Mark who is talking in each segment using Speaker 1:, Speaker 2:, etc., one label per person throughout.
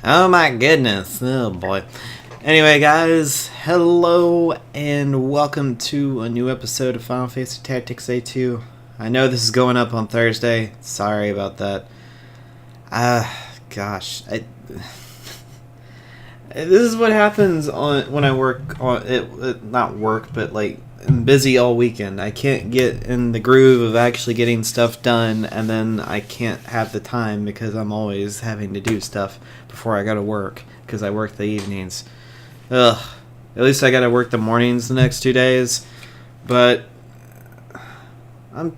Speaker 1: Oh my goodness. Oh boy. Anyway, guys, hello and welcome to a new episode of Final Fantasy Tactics A2. I know this is going up on Thursday. Sorry about that. Gosh. This is what happens when I work on it. Not work, but like I'm busy all weekend. I can't get in the groove of actually getting stuff done, and then I can't have the time because I'm always having to do stuff before I go to work because I work the evenings. Ugh. At least I gotta work the mornings the next 2 days, but I'm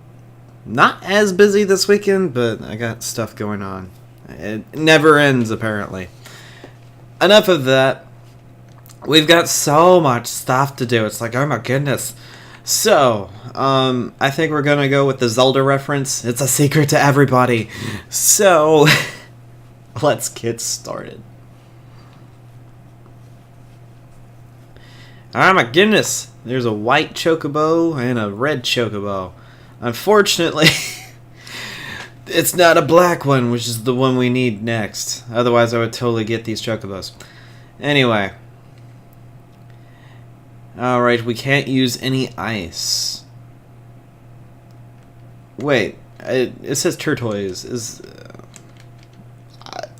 Speaker 1: not as busy this weekend, but I got stuff going on. It never ends, apparently. Enough of that. We've got so much stuff to do. It's like, oh my goodness. So, I think we're gonna go with the Zelda reference. It's a secret to everybody. So, let's get started. Oh my goodness. There's a white chocobo and a red chocobo. Unfortunately, it's not a black one, which is the one we need next. Otherwise, I would totally get these chocobos. Anyway. Alright, we can't use any ice. Wait, it says turtoise.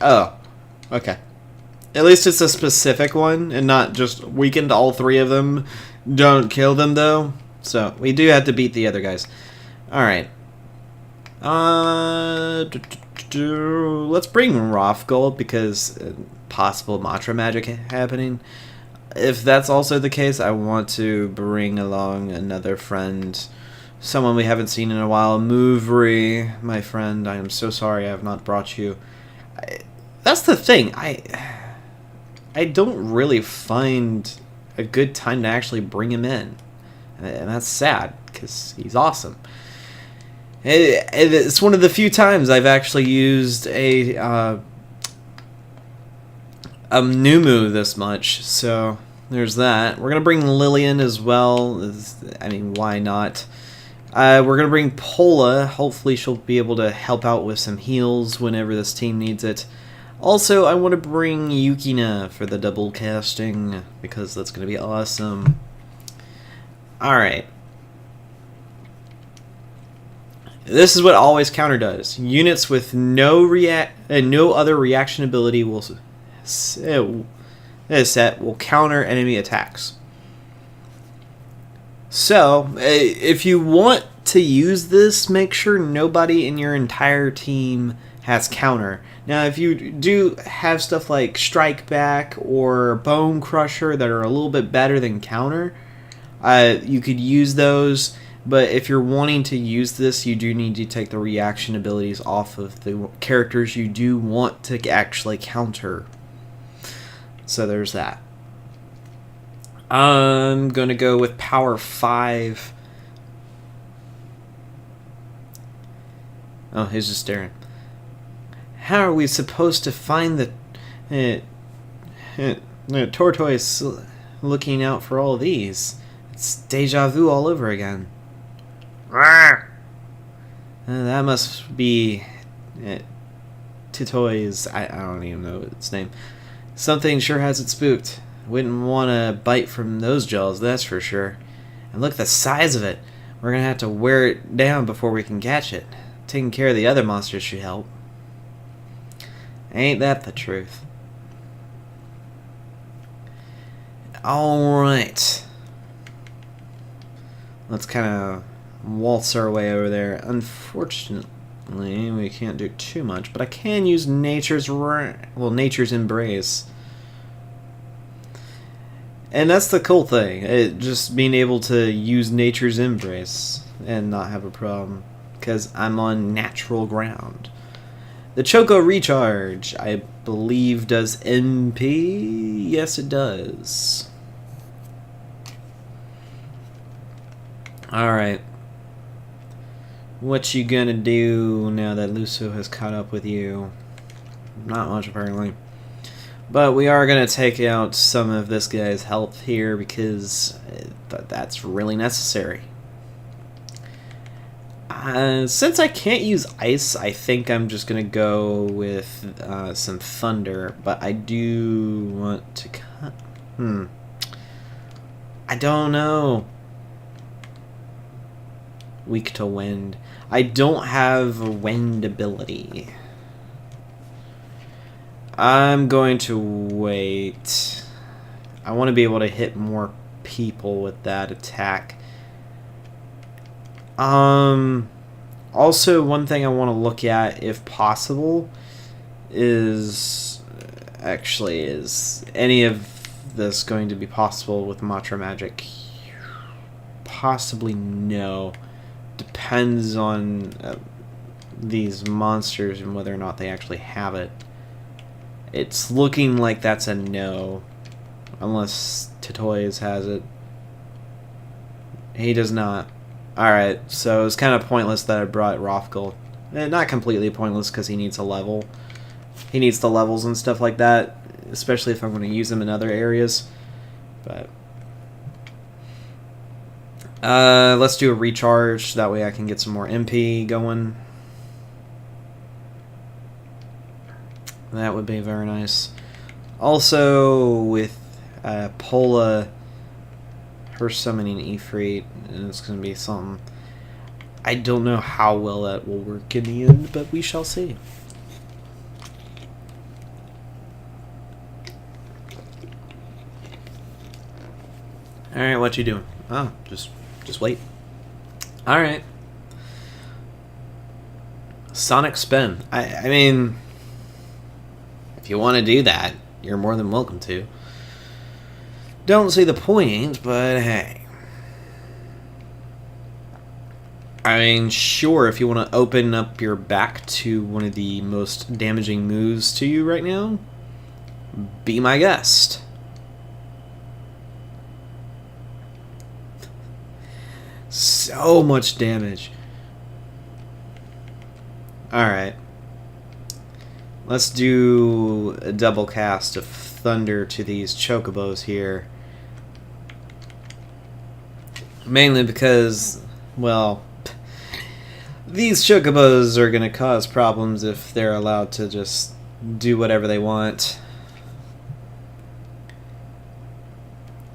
Speaker 1: Oh, okay. At least it's a specific one, and not just weakened all three of them. Don't kill them, though. So, we do have to beat the other guys. Alright. Let's bring Rothgold, because possible Matra magic happening. If that's also the case, I want to bring along another friend. Someone we haven't seen in a while. Movery, my friend. I am so sorry I have not brought you. That's the thing. I don't really find a good time to actually bring him in. And that's sad, because he's awesome. It's one of the few times I've actually used a Numu this much, so there's that. We're going to bring Lillian as well. I mean, why not? We're going to bring Pola. Hopefully she'll be able to help out with some heals whenever this team needs it. Also, I want to bring Yukina for the double casting, because that's going to be awesome. Alright. This is what always counter does. Units with no other reaction ability will counter enemy attacks. So, if you want to use this, make sure nobody in your entire team has counter. Now, if you do have stuff like Strike Back or Bone Crusher that are a little bit better than counter, you could use those. But if you're wanting to use this, you do need to take the reaction abilities off of the characters you do want to actually counter. So there's that. I'm going to go with Power 5. Oh, he's just staring. How are we supposed to find the tortoise looking out for all these? It's deja vu all over again. That must be Titoy's. I don't even know its name. Something sure has it spooked. Wouldn't want to bite from those jaws, that's for sure. And look at the size of it. We're going to have to wear it down before we can catch it. Taking care of the other monsters should help. Ain't that the truth? Alright. Let's kind of waltz our way over there. Unfortunately, we can't do too much, but I can use Nature's Embrace. And that's the cool thing, just being able to use Nature's Embrace and not have a problem, because I'm on natural ground. The Choco Recharge, I believe, does NP. Yes, it does. Alright. What you gonna do now that Lucio has caught up with you? Not much, apparently. But we are gonna take out some of this guy's health here because that's really necessary. Since I can't use ice, I think I'm just gonna go with some thunder. But I do want to cut. I don't know. Weak to wind. I don't have wind ability. I'm going to wait. I want to be able to hit more people with that attack. Also, one thing I want to look at, if possible, is any of this going to be possible with Matra Magic? Possibly no. Depends on these monsters and whether or not they actually have it. It's looking like that's a no. Unless Titoyes has it. He does not. Alright, so it's kind of pointless that I brought Rothgold. Not completely pointless because he needs a level. He needs the levels and stuff like that. Especially if I'm going to use them in other areas. But let's do a recharge. That way I can get some more MP going. That would be very nice. Also, with Pola, her summoning Ifrit, and it's going to be something. I don't know how well that will work in the end, but we shall see. Alright, what you doing? Oh, just wait. Alright. Sonic Spin. I mean, if you want to do that, you're more than welcome to. Don't see the point, but hey. I mean, sure, if you want to open up your back to one of the most damaging moves to you right now, be my guest. So much damage. Alright. Let's do a double cast of thunder to these chocobos here. Mainly because, well, these chocobos are going to cause problems if they're allowed to just do whatever they want.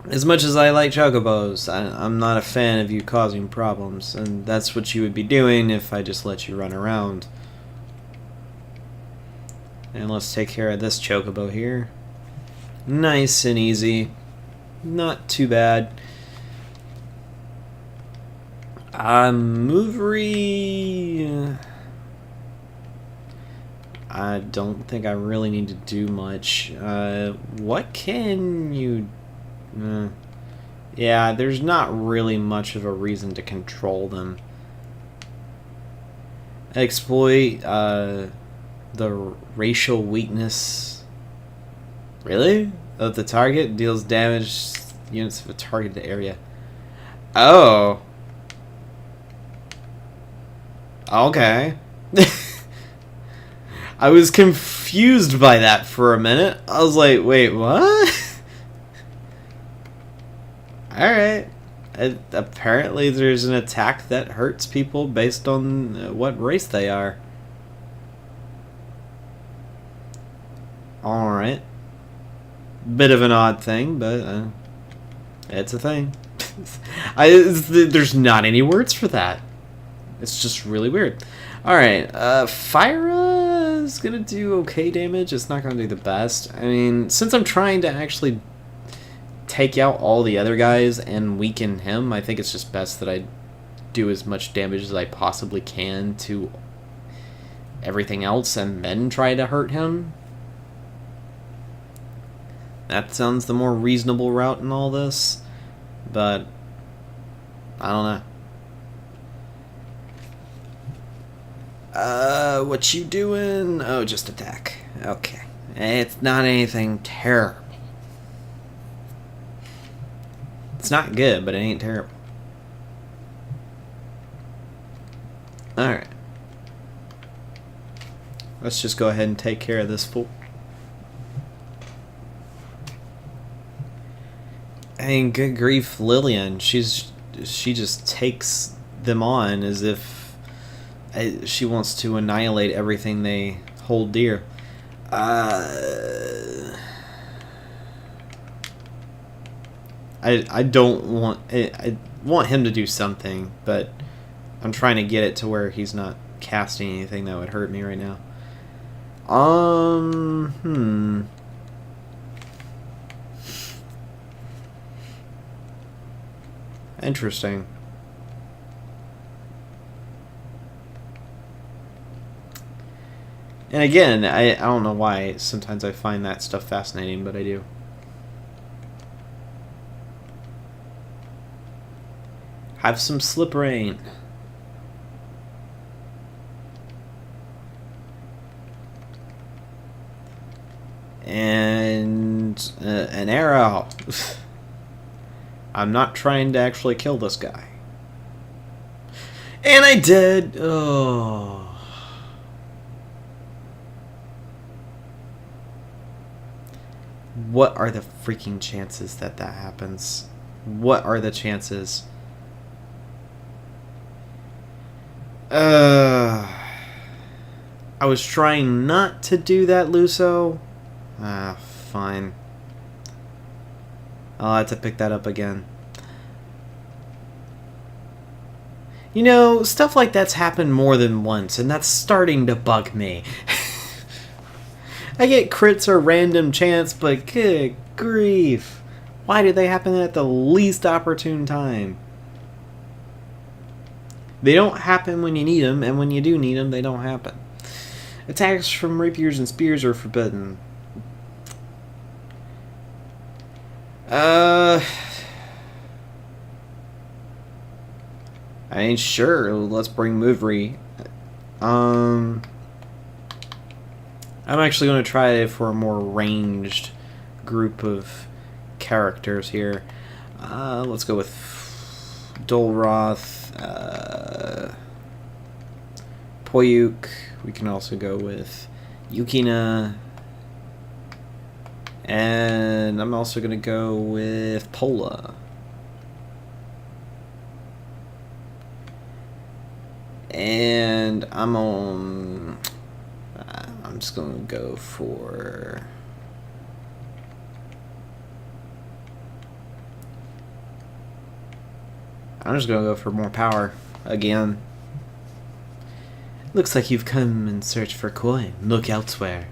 Speaker 1: As much as I like chocobos, I'm not a fan of you causing problems, and that's what you would be doing if I just let you run around. And let's take care of this chocobo here. Nice and easy. Not too bad. Movery... I don't think I really need to do much. What can you... yeah, there's not really much of a reason to control them. Exploit the racial weakness. Really? Of the target deals damage units of a targeted area. Oh. Okay. I was confused by that for a minute. I was like, wait, what? Alright. Apparently there's an attack that hurts people based on what race they are. Alright. Bit of an odd thing, but it's a thing. There's not any words for that. It's just really weird. Alright, Fyra is gonna do okay damage. It's not gonna do the best. I mean, since I'm trying to actually take out all the other guys and weaken him, I think it's just best that I do as much damage as I possibly can to everything else and then try to hurt him. That sounds the more reasonable route in all this, but I don't know. What you doing? Oh, just attack. Okay. It's not anything terrible. It's not good, but it ain't terrible. Alright. Let's just go ahead and take care of this fool. And good grief, Lillian. She just takes them on as if She wants to annihilate everything they hold dear. I don't want... I want him to do something, but I'm trying to get it to where he's not casting anything that would hurt me right now. Interesting. And again, I don't know why sometimes I find that stuff fascinating, but I do. Have some slip rain. And an arrow. I'm not trying to actually kill this guy. And I did. Oh. What are the freaking chances that that happens? What are the chances? I was trying not to do that, Luso. Fine. I'll have to pick that up again. You know, stuff like that's happened more than once, and that's starting to bug me. I get crits or random chance, but good grief. Why do they happen at the least opportune time? They don't happen when you need them, and when you do need them, they don't happen. Attacks from rapiers and spears are forbidden. I ain't sure. Let's bring Movery. I'm actually going to try it for a more ranged group of characters here. Let's go with Dolroth, Poyuk. We can also go with Yukina. And I'm also going to go with Pola. And I'm just going to go for... I'm just going to go for more power again. Looks like you've come in search for coin. Look elsewhere.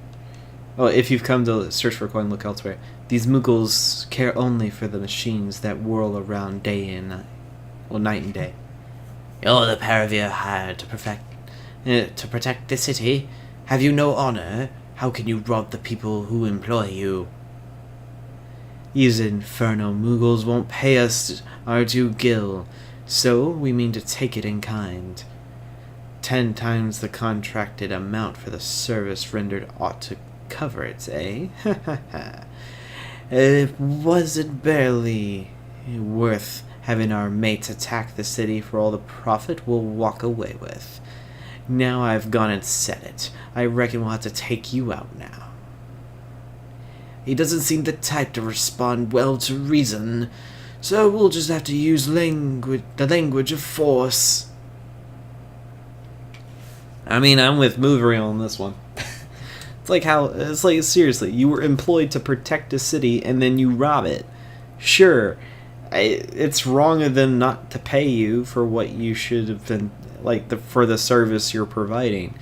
Speaker 1: Well, if you've come to search for coin, look elsewhere. These Mughals care only for the machines that whirl around day and night. Well, night and day. You're the Paravir hired to protect the city. Have you no honor? How can you rob the people who employ you? These infernal Mughals won't pay us our due gil, so we mean to take it in kind. 10 times the contracted amount for the service rendered ought to cover it, eh? It wasn't barely worth having our mates attack the city for all the profit we'll walk away with. Now I've gone and said it. I reckon we'll have to take you out now. He doesn't seem the type to respond well to reason, so we'll just have to use the language of force. I mean, I'm with Movery on this one. It's like, seriously, you were employed to protect a city and then you rob it. Sure, it's wrong of them not to pay you for what you should have been, for the service you're providing.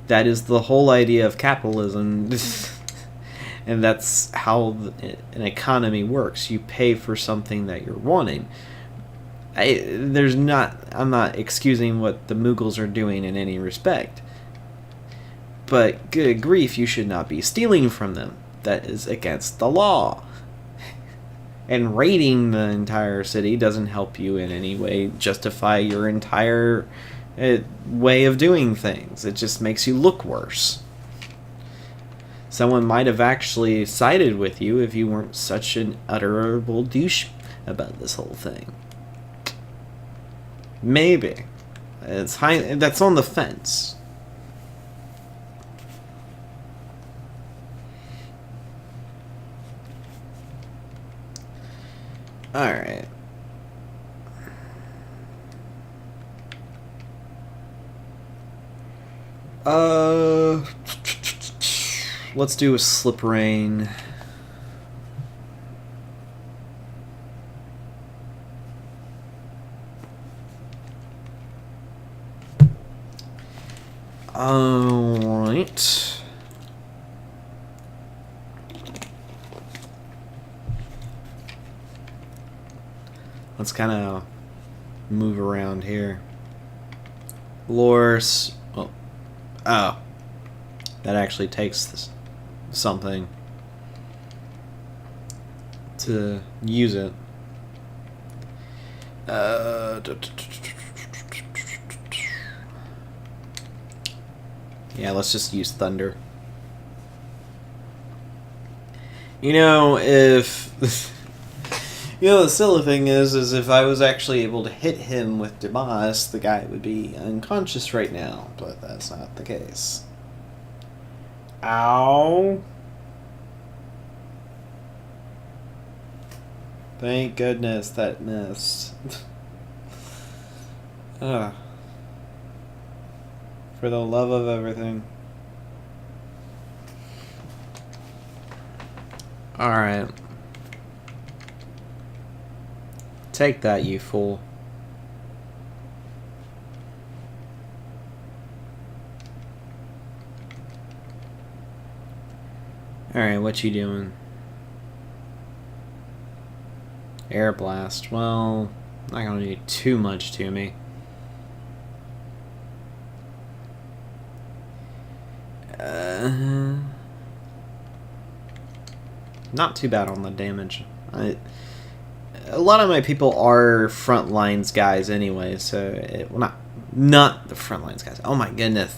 Speaker 1: That is the whole idea of capitalism. And that's how an economy works. You pay for something that you're wanting. I'm not excusing what the Mughals are doing in any respect. But good grief, you should not be stealing from them. That is against the law. And raiding the entire city doesn't help you in any way justify your entire way of doing things. It just makes you look worse. Someone might have actually sided with you if you weren't such an utterable douche about this whole thing. Maybe. That's on the fence. Alright. Uh, let's do a slip rain. Alright. Let's kind of move around here. Lors. Oh. Oh. That actually takes this, something to use it. Yeah, let's just use Thunder. You know, if... You know, the silly thing is if I was actually able to hit him with Demas, the guy would be unconscious right now. But that's not the case. Ow. Thank goodness that missed. Ugh. For the love of everything. Alright. Take that, you fool. Alright, what you doing? Air blast. Well, not gonna do too much to me. Not too bad on the damage. A lot of my people are front lines guys anyway, so well, not the front lines guys. Oh my goodness.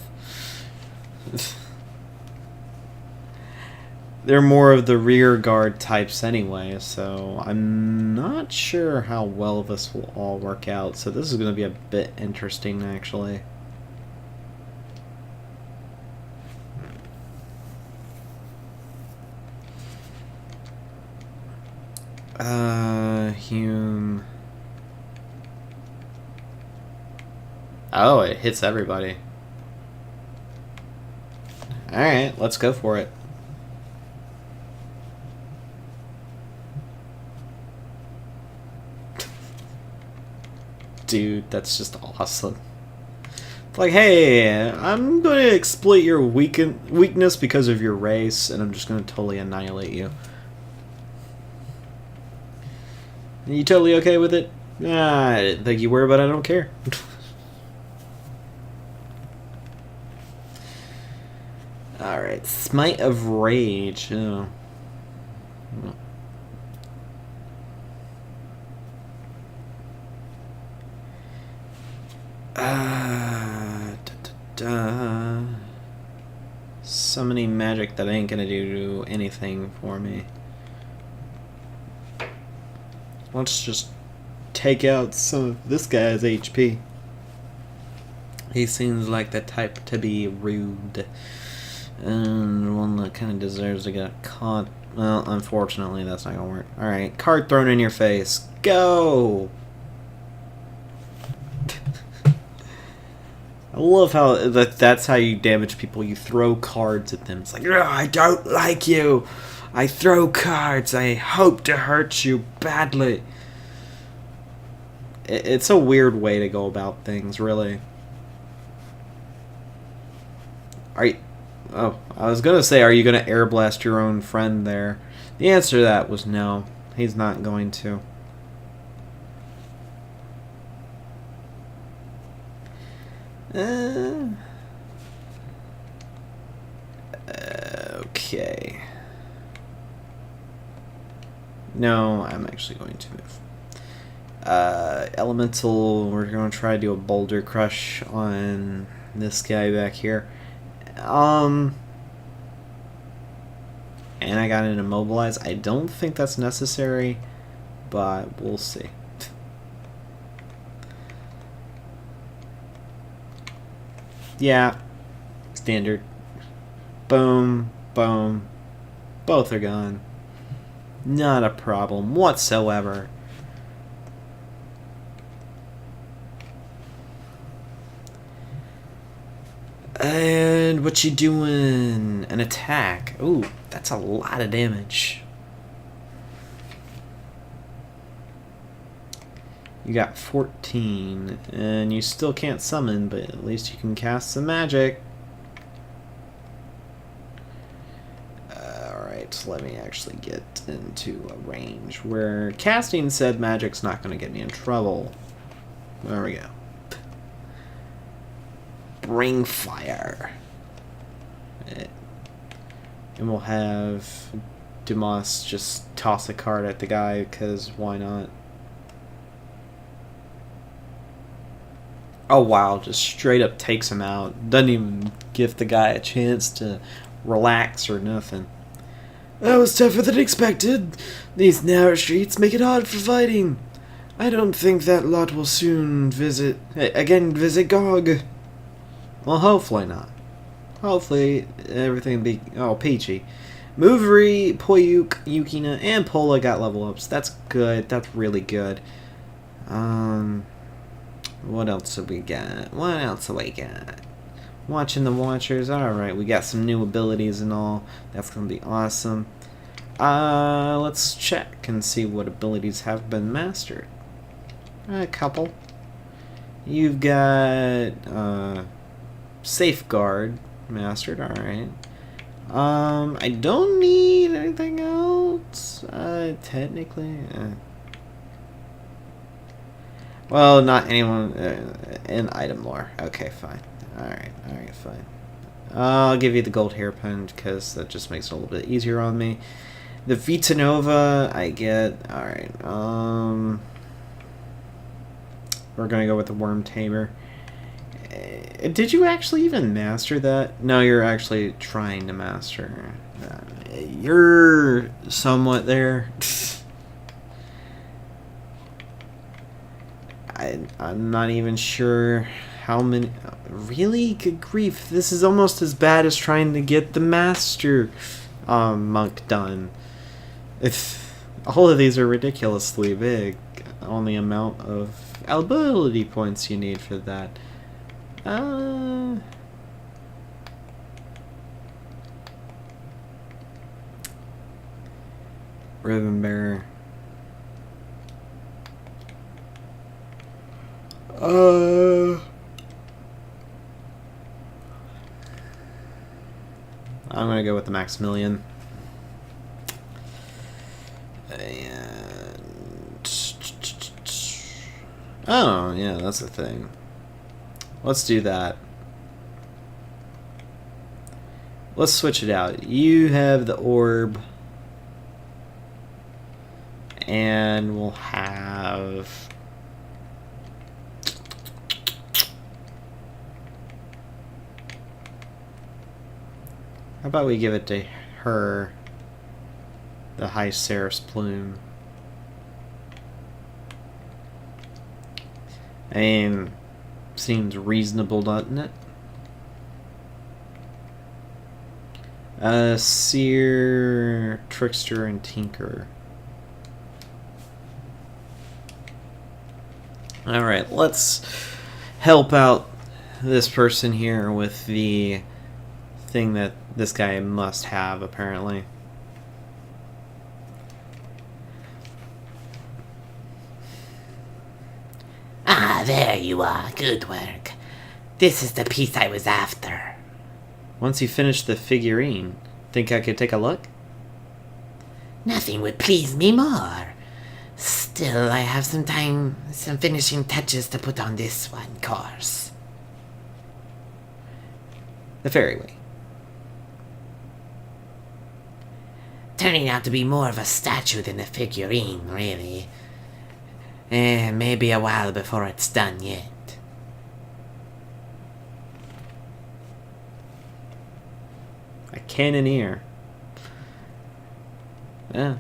Speaker 1: They're more of the rear guard types anyway, so I'm not sure how well this will all work out. So this is going to be a bit interesting, actually. Hume. Oh, it hits everybody. Alright, let's go for it. Dude, that's just awesome. It's like, hey, I'm going to exploit your weakness because of your race, and I'm just going to totally annihilate you. Are you totally okay with it? Nah, I didn't think you were, but I don't care. Alright, Smite of Rage. Oh. Summoning magic that ain't gonna do anything for me. Let's just take out some of this guy's HP. He seems like the type to be rude. And one that kind of deserves to get caught. Well, unfortunately, that's not gonna work. Alright, card thrown in your face. Go! I love how that's how you damage people. You throw cards at them. It's like, I don't like you. I throw cards. I hope to hurt you badly. It's a weird way to go about things, really. Are you... Oh, I was going to say, are you going to air blast your own friend there? The answer to that was no. He's not going to. Okay. No, I'm actually going to move. Elemental, we're going to try to do a Boulder Crush on this guy back here. And I got an Immobilize. I don't think that's necessary, but we'll see. Yeah, standard. Boom, boom. Both are gone. Not a problem whatsoever. And what you doing? An attack. Ooh, that's a lot of damage. You got 14, and you still can't summon, but at least you can cast some magic. Alright, let me actually get into a range where casting said magic's not going to get me in trouble. There we go. Bring fire. And we'll have Dumas just toss a card at the guy, because why not? Oh wow, just straight up takes him out. Doesn't even give the guy a chance to relax or nothing. That was tougher than expected. These narrow streets make it hard for fighting. I don't think that lot will soon visit Goug. Well, hopefully not. Hopefully everything be peachy. Movery, Poyuk, Yukina, and Pola got level ups. That's good. That's really good. What else have we got? Watching the Watchers. Alright, we got some new abilities and all. That's going to be awesome. Let's check and see what abilities have been mastered. A couple. You've got Safeguard mastered. Alright. I don't need anything else. Technically. Well, not anyone in item lore. Okay, fine. Alright, fine. I'll give you the gold hairpin because that just makes it a little bit easier on me. The Vita Nova, I get. Alright, we're gonna go with the Worm Tamer. Did you actually even master that? No, you're actually trying to master. You're somewhat there. I'm not even sure how many... Really? Good grief. This is almost as bad as trying to get the Master Monk done. All of these are ridiculously big on the amount of ability points you need for that. Ribbon Bearer. I'm gonna go with the Maximilian. And oh yeah, that's the thing. Let's do that. Let's switch it out. You have the orb, and we'll have. How about we give it to her, the High Seraph's Plume. I mean, seems reasonable, doesn't it? Seer, Trickster, and Tinker. Alright, let's help out this person here with the thing that this guy must have, apparently.
Speaker 2: Ah, there you are. Good work. This is the piece I was after.
Speaker 1: Once you finish the figurine, think I could take a look?
Speaker 2: Nothing would please me more. Still, I have some finishing touches to put on this one, course.
Speaker 1: The Fairy.
Speaker 2: Turning out to be more of a statue than a figurine, really. Maybe a while before it's done yet.
Speaker 1: A cannoneer. Yeah.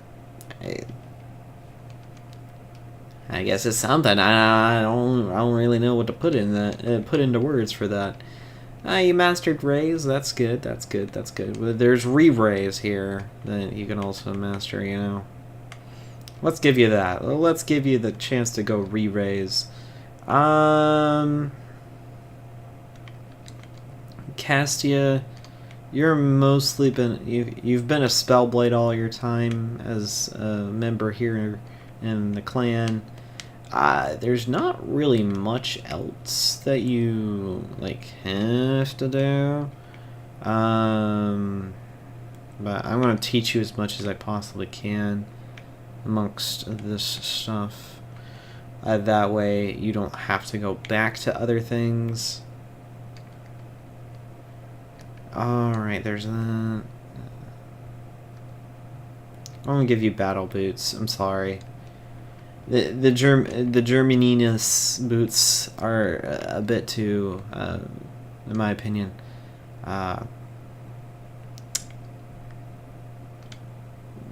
Speaker 1: I guess it's something. I don't really know what to put in that. Put into words for that. You mastered raise. That's good. That's good. That's good. But there's re-raise here that you can also master. You know. Let's give you that. Let's give you the chance to go re-raise. Castia, you're mostly been you've been a Spellblade all your time as a member here in the clan. There's not really much else that you like have to do. But I'm gonna teach you as much as I possibly can amongst this stuff. That way you don't have to go back to other things. Alright, there's that. I'm gonna give you battle boots. I'm sorry. The Germaninus boots are a bit too, in my opinion,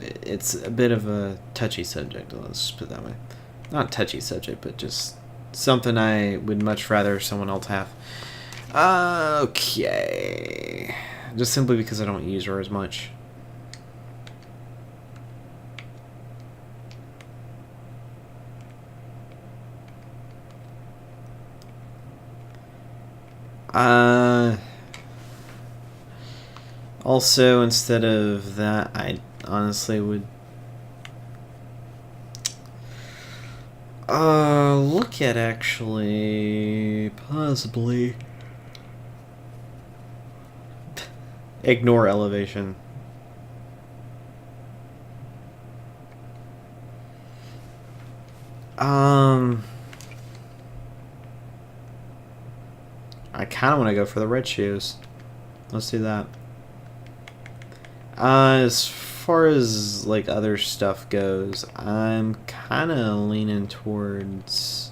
Speaker 1: it's a bit of a touchy subject, let's put it that way. Not touchy subject, but just something I would much rather someone else have. Okay. Just simply because I don't use her as much. Also, instead of that, I honestly would look at actually possibly ignore elevation. I kind of want to go for the red shoes. Let's do that. As far as like other stuff goes, I'm kind of leaning towards...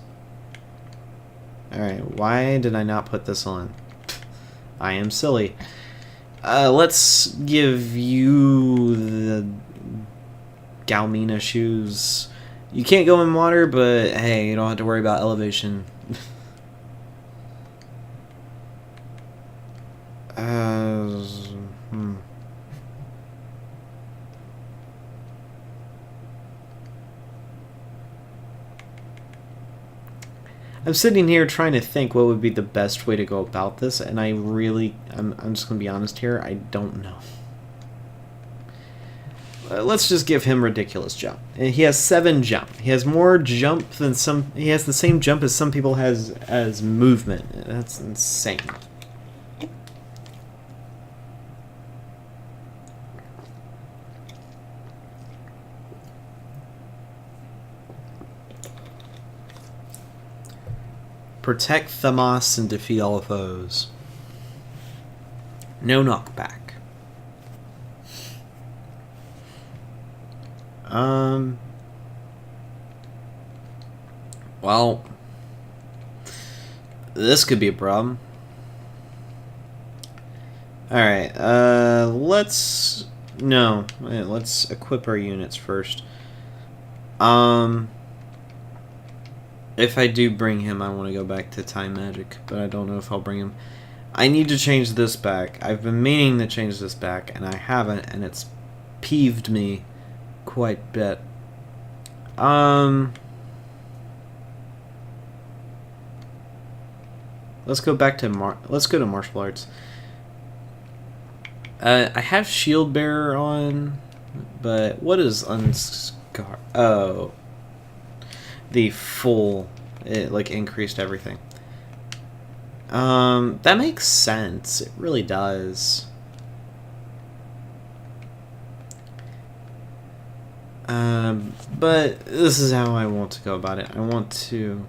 Speaker 1: Alright, why did I not put this on? I am silly. Let's give you the Galmina shoes. You can't go in water, but hey, you don't have to worry about elevation. I'm sitting here trying to think what would be the best way to go about this, and I'm just going to be honest here, I don't know. Let's just give him ridiculous jump. And he has 7 jump. He has more jump than some... He has the same jump as some people has as movement. That's insane. Protect Thamos and defeat all foes. No knockback. Well, this could be a problem. Alright, let's equip our units first. If I do bring him, I want to go back to Time Magic, but I don't know if I'll bring him. I need to change this back. I've been meaning to change this back, and I haven't, and it's peeved me quite a bit. Let's go back to let's go to martial arts. I have Shield Bearer on, but what is Unscar? Oh, the full, it like increased everything. That makes sense. It really does. But this is how I want to go about it. I want to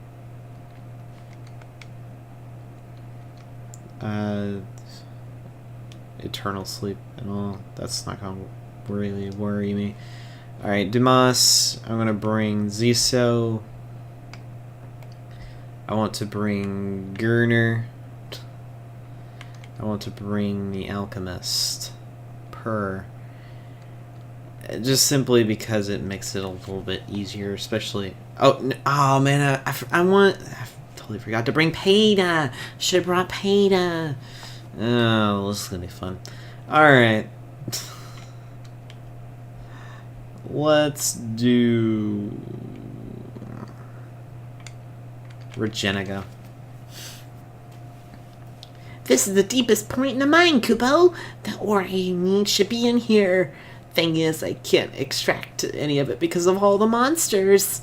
Speaker 1: eternal sleep and all. That's not gonna really worry me. Alright, Dumas, I'm gonna bring Ziso. I want to bring Gurner. I want to bring the Alchemist. Just simply because it makes it a little bit easier, especially... Oh man, I totally forgot to bring Peeta. Should have brought Peeta. Oh, this is gonna be fun. Alright. Let's do... Regeniga.
Speaker 2: This is the deepest point in the mine, Kupo. The ore I need should be in here. Thing is, I can't extract any of it because of all the monsters.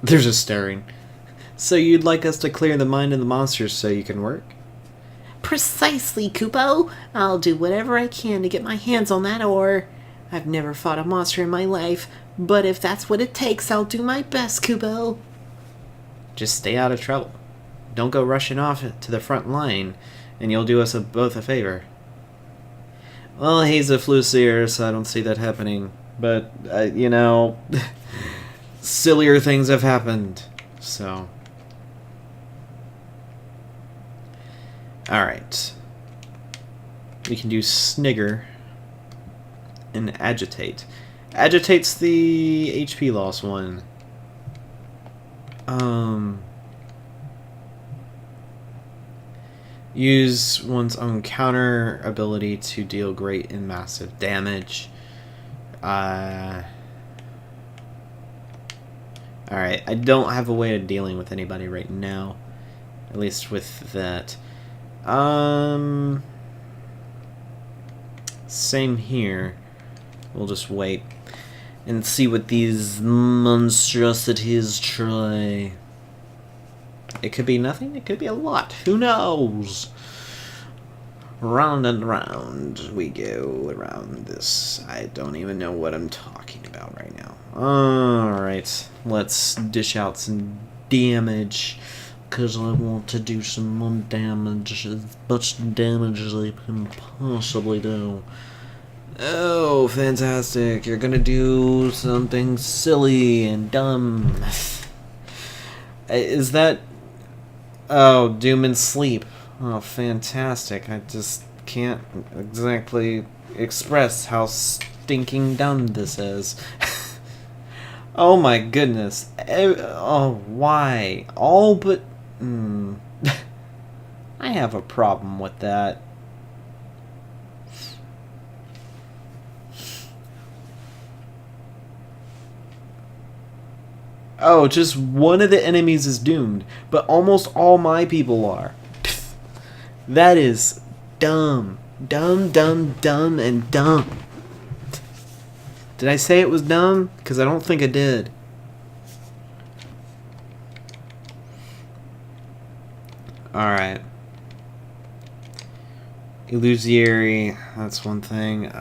Speaker 1: They're just staring. So you'd like us to clear the mine of the monsters so you can work?
Speaker 2: Precisely, Kupo. I'll do whatever I can to get my hands on that ore. I've never fought a monster in my life, but if that's what it takes, I'll do my best, Kupo.
Speaker 1: Just stay out of trouble. Don't go rushing off to the front line, and you'll do us both a favor. Well, he's a Flucier, so I don't see that happening. But, you know, sillier things have happened, so... Alright. We can do Snigger and Agitate. Agitate's the HP loss one. Use one's own counter ability to deal great and massive damage. Alright, I don't have a way of dealing with anybody right now. At least with that. Same here. We'll just wait and see what these monstrosities try. It could be nothing, it could be a lot. Who knows? Round and round we go around this. I don't even know what I'm talking about right now. Alright, let's dish out some damage. Because I want to do some more damage. As much damage as I can possibly do. Oh, fantastic. You're gonna do something silly and dumb. Is that... Oh, Doom and Sleep. Oh, fantastic. I just can't exactly express how stinking dumb this is. Oh my goodness. Oh, why? All but... I have a problem with that. Oh, just one of the enemies is doomed, but almost all my people are. That is dumb. Dumb, dumb, dumb, and dumb. Did I say it was dumb? Because I don't think I did. Alright. Illusory, that's one thing.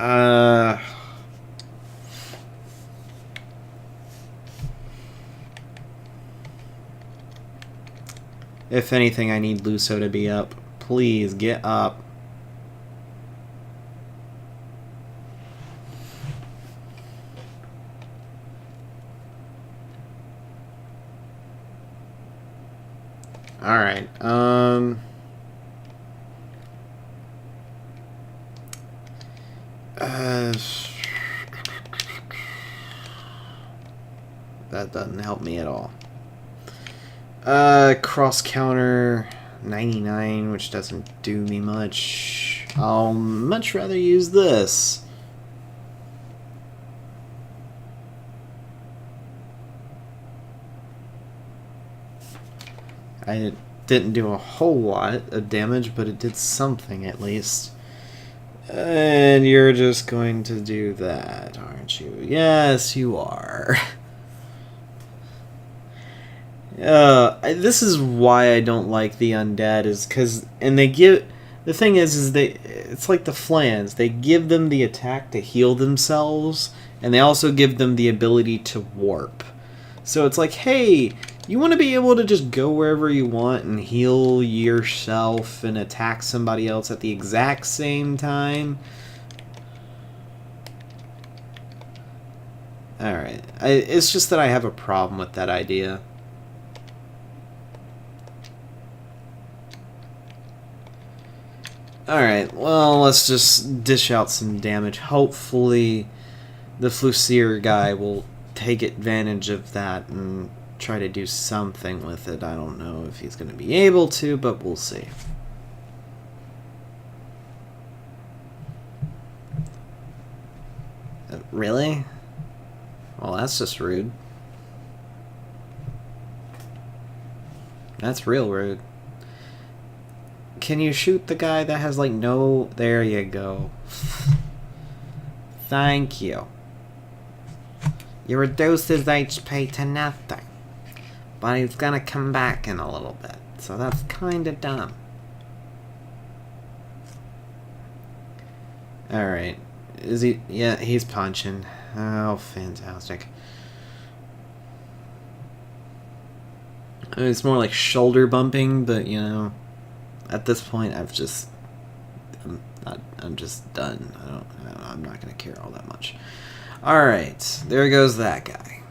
Speaker 1: If anything, I need Luso to be up. Please, get up. Alright, that doesn't help me at all. Cross counter 99, which doesn't do me much. I'll much rather use this. I didn't do a whole lot of damage, but it did something at least. And you're just going to do that, aren't you? Yes, you are. This is why I don't like the undead, is because, and they give, the thing is it's like the Flans, they give them the attack to heal themselves, and they also give them the ability to warp. So it's like, hey, you want to be able to just go wherever you want and heal yourself and attack somebody else at the exact same time? Alright, it's just that I have a problem with that idea. Alright, well, let's just dish out some damage. Hopefully the Flucier guy will take advantage of that and try to do something with it. I don't know if he's going to be able to, but we'll see. Really? Well, that's just rude. That's real rude. Can you shoot the guy that has like no... There you go. Thank you. You reduce his HP to nothing. But he's gonna come back in a little bit. So that's kinda dumb. Alright. Is he... Yeah, he's punching. Oh, fantastic. I mean, it's more like shoulder bumping, but, you know... At this point, I'm just done. I'm not gonna care all that much. Alright. There goes that guy.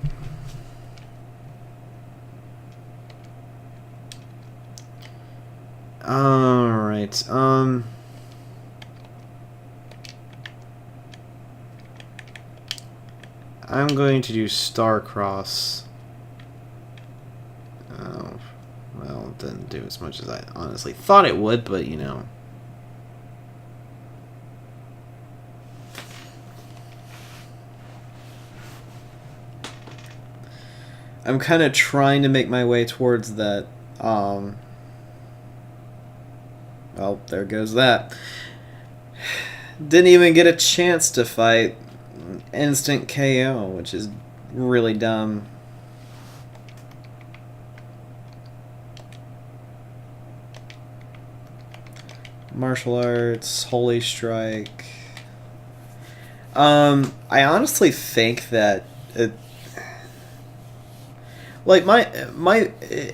Speaker 1: Alright, I'm going to do Starcross. Oh, well, it didn't do as much as I honestly thought it would, but, you know. I'm kind of trying to make my way towards that, well, there goes that. Didn't even get a chance to fight. Instant KO, which is really dumb. Martial arts, Holy Strike. I honestly think that it, like my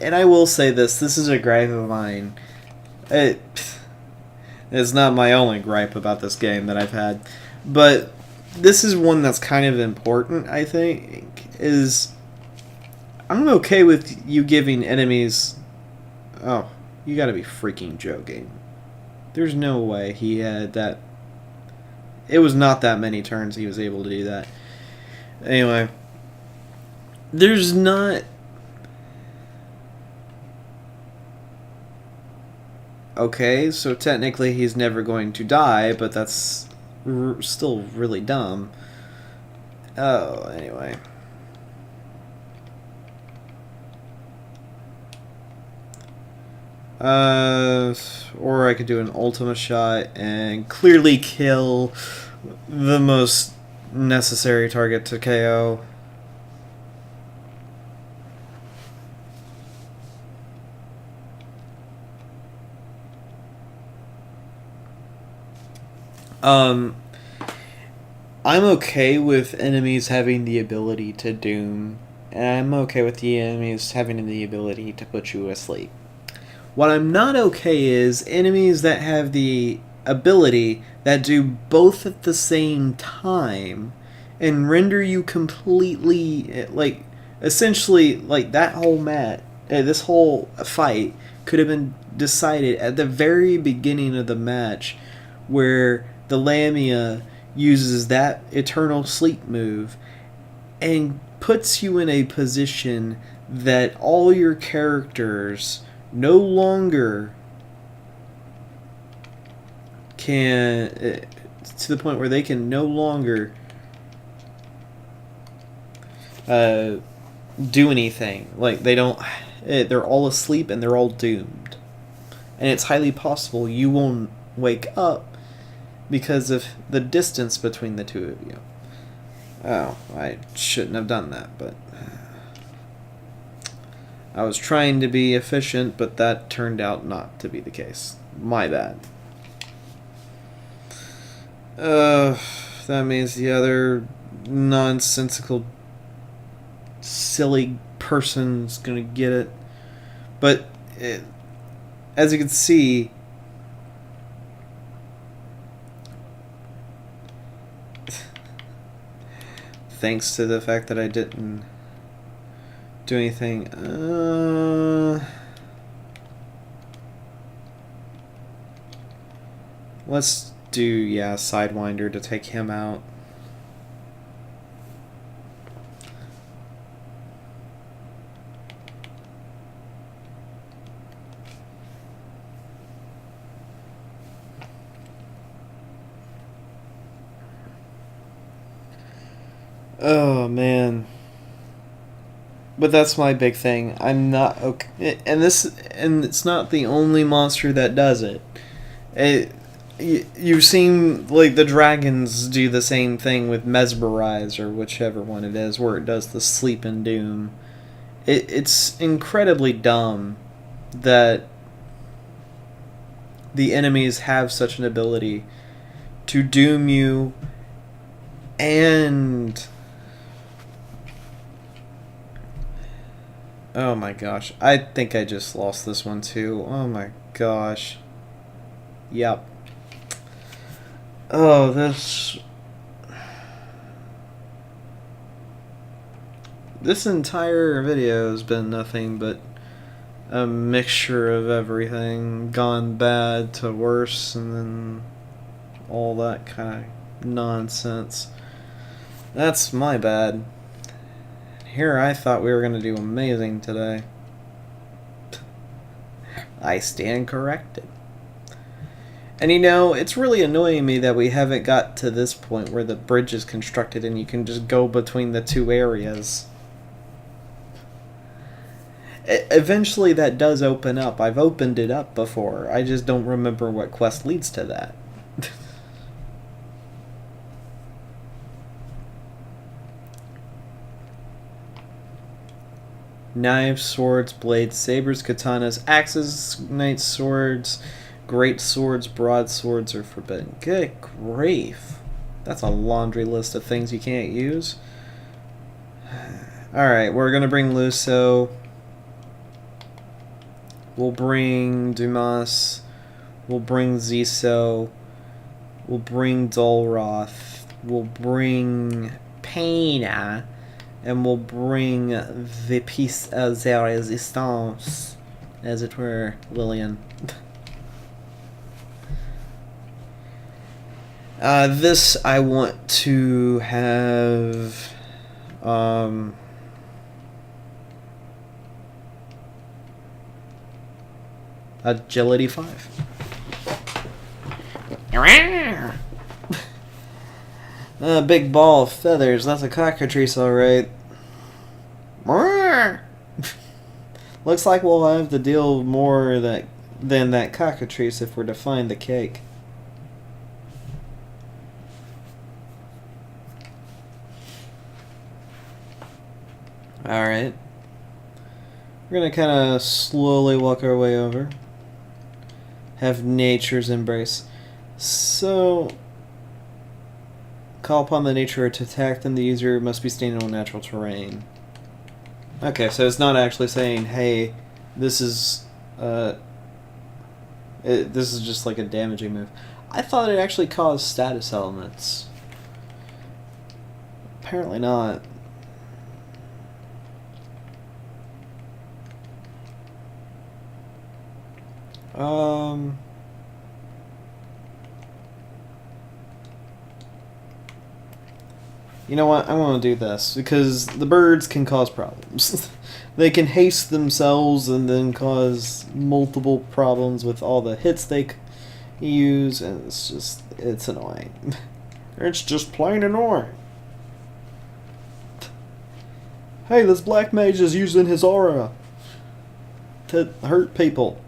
Speaker 1: and I will say this is a gripe of mine. It's not my only gripe about this game that I've had, but this is one that's kind of important, I think, is I'm okay with you giving enemies... Oh, you gotta be freaking joking. There's no way he had that... It was not that many turns he was able to do that. Anyway. There's not... Okay, so technically he's never going to die, but that's still really dumb. Oh, anyway. Or I could do an Ultima shot and clearly kill the most necessary target to KO. I'm okay with enemies having the ability to doom, and I'm okay with the enemies having the ability to put you asleep. What I'm not okay is enemies that have the ability that do both at the same time and render you completely, like, essentially, like, that whole this whole fight could have been decided at the very beginning of the match, where the Lamia uses that Eternal Sleep move and puts you in a position that all your characters no longer can, to the point where they can no longer do anything. Like, they don't, they're all asleep and they're all doomed. And it's highly possible you won't wake up because of the distance between the two of you. Oh, I shouldn't have done that, but I was trying to be efficient, but that turned out not to be the case. My bad. That means the other nonsensical, silly person's gonna get it. But, as you can see, thanks to the fact that I didn't do anything. Let's do, yeah, Sidewinder to take him out. Oh, man. But that's my big thing. I'm not okay, and it's not the only monster that does it. You've seen like the dragons do the same thing with mesmerize or whichever one it is, where it does the sleep and doom. It's incredibly dumb that the enemies have such an ability to doom you and... Oh my gosh. I think I just lost this one too. Oh my gosh. Yep. Oh, this entire video has been nothing but a mixture of everything gone bad to worse and then all that kind of nonsense. That's my bad. Here I thought we were going to do amazing today. I stand corrected. And you know, it's really annoying me that we haven't got to this point where the bridge is constructed and you can just go between the two areas. Eventually that does open up. I've opened it up before. I just don't remember what quest leads to that. Knives, swords, blades, sabers, katanas, axes, knight swords, great swords, broadswords are forbidden. Good grief. That's a laundry list of things you can't use. Alright, we're going to bring Luso. We'll bring Dumas. We'll bring Ziso. We'll bring Dolroth. We'll bring Pena. And we'll bring the piece of the resistance, as it were, Lillian. This I want to have agility 5. Big ball of feathers. That's a cockatrice, alright. Looks like we'll have to deal more than that cockatrice if we're to find the cake. Alright. We're gonna kind of slowly walk our way over. Have nature's embrace. So... Call upon the nature to attack them. The user must be standing on natural terrain. Okay, so it's not actually saying, hey, this is this is just like a damaging move. I thought it actually caused status elements. Apparently not. You know what? I want to do this because the birds can cause problems. They can haste themselves and then cause multiple problems with all the hits they use, and it's annoying. It's just plain annoying. Hey, this black mage is using his aura to hurt people.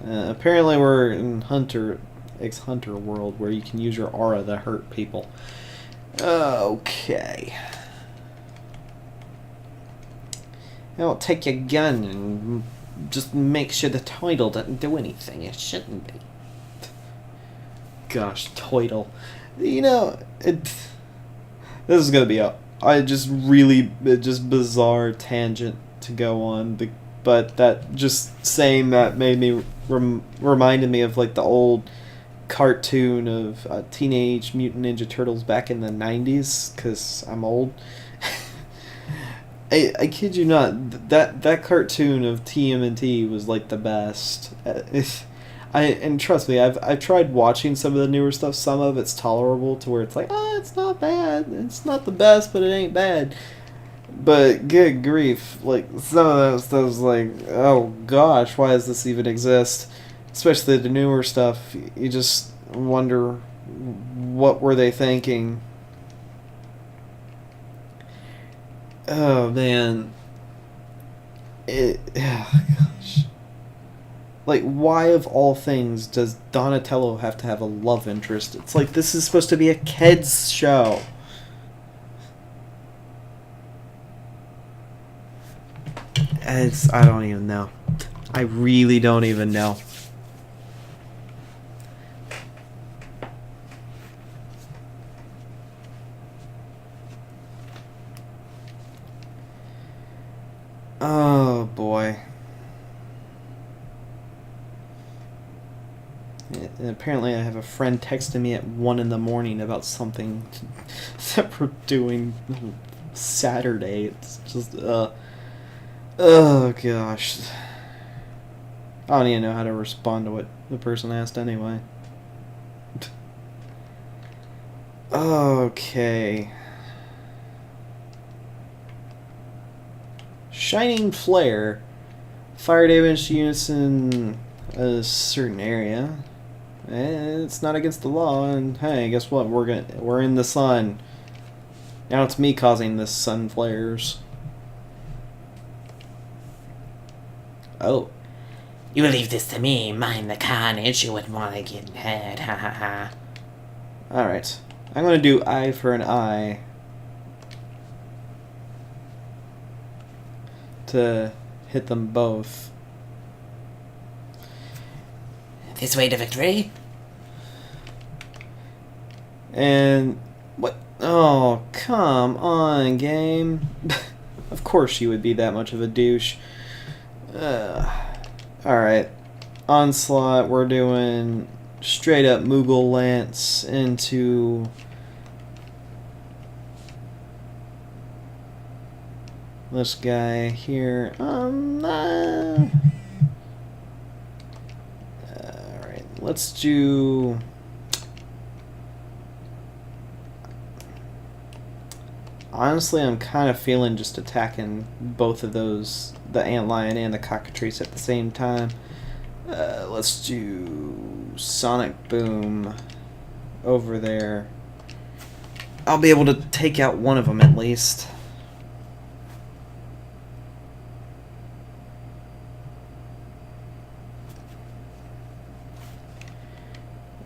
Speaker 1: Apparently we're in ex-hunter world where you can use your aura to hurt people. Okay. I'll take your gun and just make sure the title doesn't do anything it shouldn't be. Gosh, title. You know, this is gonna be just bizarre tangent to go on, but that just saying that made me reminded me of like the old cartoon of Teenage Mutant Ninja Turtles back in the 90s, because I'm old. I kid you not, that cartoon of TMNT was like the best. And trust me, I've tried watching some of the newer stuff. Some of it's tolerable to where it's like, it's not bad. It's not the best, but it ain't bad. But good grief, like some of those stuff's like, oh gosh, why does this even exist? Especially the newer stuff, you just wonder what were they thinking. Oh man, Gosh. Like, why of all things does Donatello have to have a love interest? It's like, this is supposed to be a kids show. I don't even know. I really don't even know. Oh boy. And apparently I have a friend texting me at 1 in the morning about something that we're doing Saturday. It's just, oh gosh. I don't even know how to respond to what the person asked anyway. Okay. Shining Flare. Fire damage units in a certain area. It's not against the law, and hey, guess what? We're in the sun. Now it's me causing the sun flares. Oh.
Speaker 2: You leave this to me, mind the carnage, you wouldn't want to get hurt, ha ha ha.
Speaker 1: Alright. I'm gonna do eye for an eye. To hit them both.
Speaker 2: This way to victory?
Speaker 1: And what? Oh, come on, game. Of course you would be that much of a douche. Alright. Onslaught, we're doing straight up Moogle Lance into this guy here. Alright, let's do... Honestly, I'm kind of feeling just attacking both of those, the antlion and the cockatrice at the same time. Let's do Sonic Boom over there. I'll be able to take out one of them at least.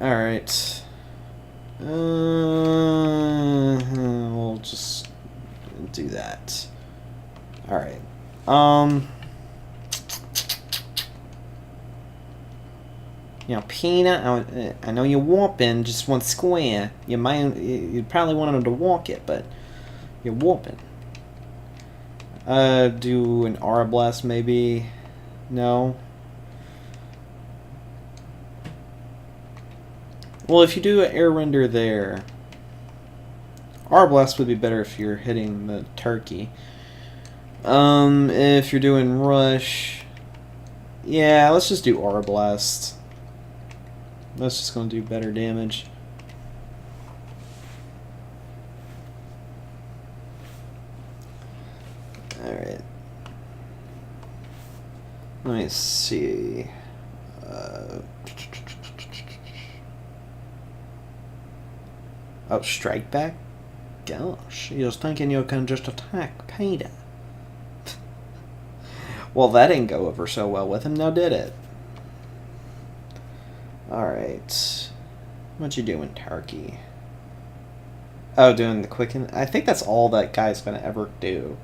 Speaker 1: Alright. We'll just do that. Alright. You know, Peanut, I know you're warping just one square. You'd probably want him to walk it, but you're warping. Do an Aura Blast maybe? No. Well, if you do an Air Render there, Aura Blast would be better if you're hitting the turkey. If you're doing Rush, yeah, let's just do Aura Blast. That's just going to do better damage. Alright. Let me see. Oh, strike back? Gosh, you're thinking you can just attack Peter. Well, that didn't go over so well with him, now did it? Alright. What you doing, Turkey? Oh, doing the quicken? I think that's all that guy's gonna ever do.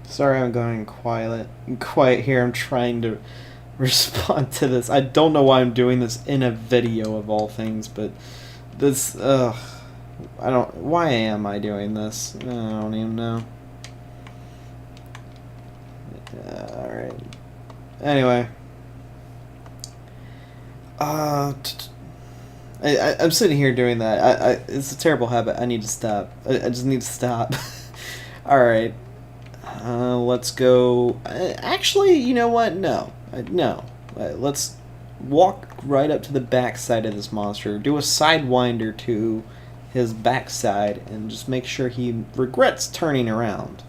Speaker 1: Sorry, I'm going quiet here. I'm trying to respond to this. I don't know why I'm doing this in a video of all things, but this, why am I doing this? I don't even know. Alright. Anyway. I'm sitting here doing that. It's a terrible habit. I need to stop. I just need to stop. Alright. Let's go. Actually, you know what? No. No. Let's walk right up to the backside of this monster. Do a sidewinder to his backside and just make sure he regrets turning around.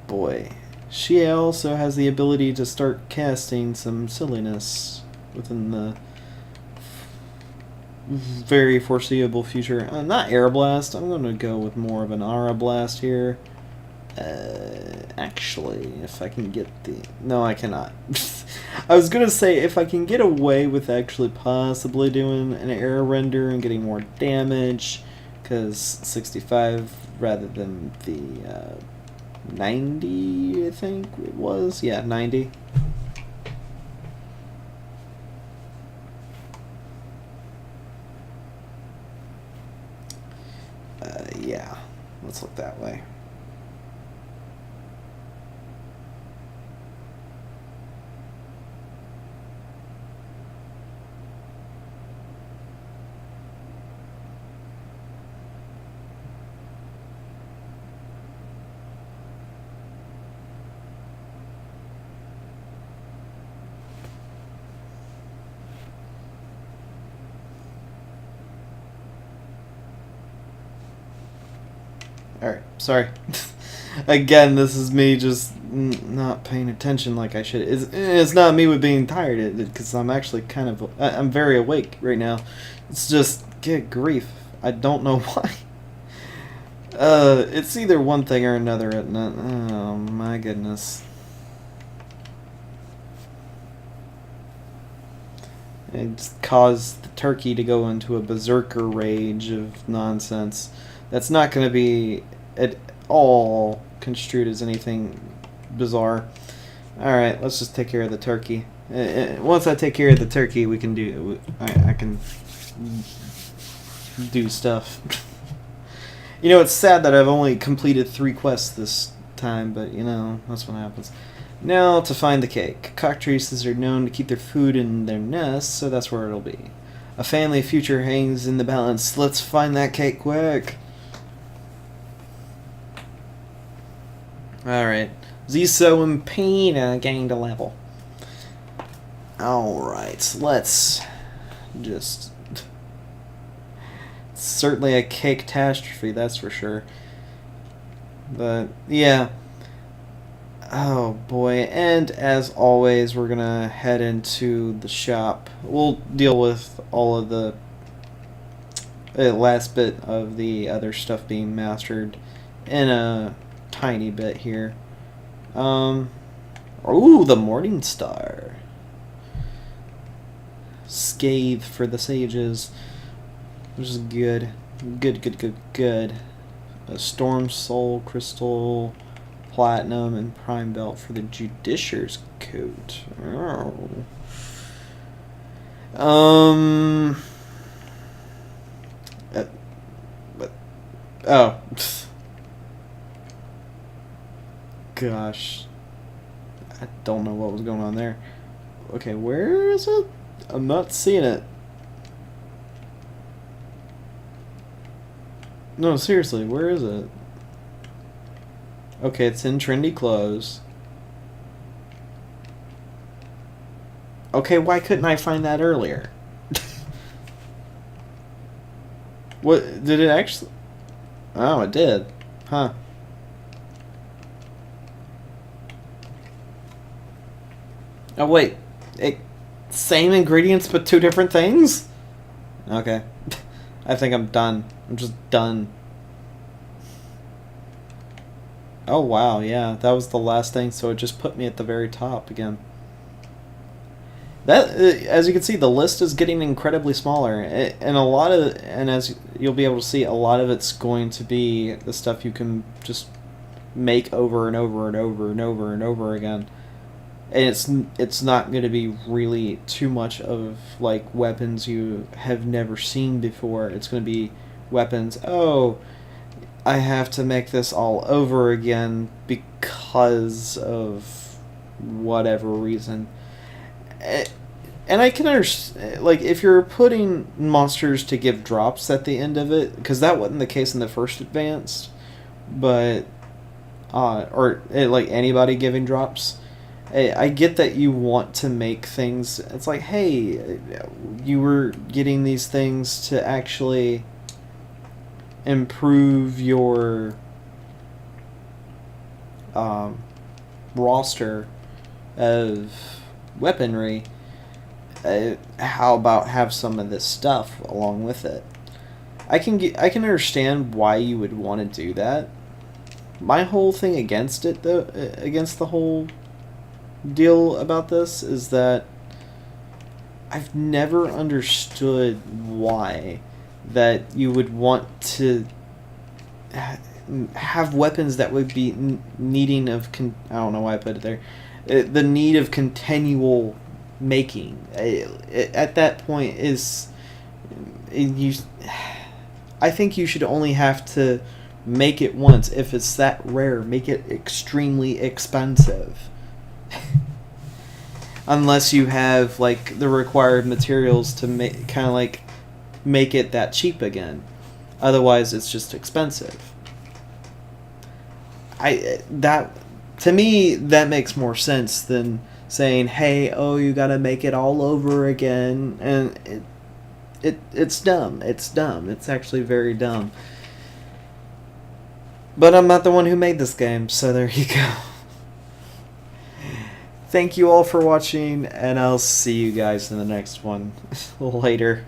Speaker 1: Boy. She also has the ability to start casting some silliness within the very foreseeable future. Not Air Blast. I'm going to go with more of an Aura Blast here. Actually, if I can get the... No, I cannot. I was going to say, if I can get away with actually possibly doing an air render and getting more damage, because 65 rather than the 90, I think it was. Yeah, 90. Yeah, let's look that way. Alright, sorry. Again, this is me just not paying attention like I should. It's not me with being tired, because I'm actually kind of... I'm very awake right now. It's just, good grief. I don't know why. It's either one thing or another. Oh, my goodness. It just caused the turkey to go into a berserker rage of nonsense. That's not going to be at all construed as anything bizarre. Alright, let's just take care of the turkey. Once I take care of the turkey, we can do... I can do stuff. You know, it's sad that I've only completed 3 quests this time, but, you know, that's what happens. Now, to find the cake. Cockatrices are known to keep their food in their nests, so that's where it'll be. A family future hangs in the balance. Let's find that cake quick. Alright. Ziso and Pina gained a level. Alright, let's just... It's certainly a cake catastrophe, that's for sure. But, yeah. Oh boy, and as always, we're gonna head into the shop. We'll deal with all of the last bit of the other stuff being mastered in a tiny bit here. Ooh, the Morning Star. Scathe for the sages, which is good. Good. A Storm Soul Crystal, Platinum, and Prime Belt for the Judiciar's Coat. Oh. Oh. Gosh. I don't know what was going on there. Okay, where is it? I'm not seeing it. No, seriously, where is it? Okay, it's in trendy clothes. Okay, why couldn't I find that earlier? What, did it actually? Oh, it did. Huh. Oh, wait. Same ingredients but 2 different things? Okay. I think I'm done. I'm just done. Oh, wow, yeah. That was the last thing, so it just put me at the very top again. That, as you can see, the list is getting incredibly smaller, and as you'll be able to see, a lot of it's going to be the stuff you can just make over and over and over and over and over again. And it's not going to be really too much of like weapons you have never seen before. It's going to be weapons. Oh, I have to make this all over again because of whatever reason. And I can understand, like, if you're putting monsters to give drops at the end of it, because that wasn't the case in the first Advanced, but, like, anybody giving drops. I get that you want to make things, it's like, hey, you were getting these things to actually improve your roster of weaponry. How about have some of this stuff along with it? I can understand why you would want to do that. My whole thing against it, though, against the whole deal about this, is that I've never understood why that you would want to have weapons that would be needing of I don't know why I put it there, the need of continual making. At that point is you. I think you should only have to make it once. If it's that rare, make it extremely expensive. Unless you have like the required materials to make make it that cheap again. Otherwise, it's just expensive. To me that makes more sense than saying, "Hey, oh, you got to make it all over again," and it's dumb. It's dumb. It's actually very dumb. But I'm not the one who made this game, so there you go. Thank you all for watching, and I'll see you guys in the next one later.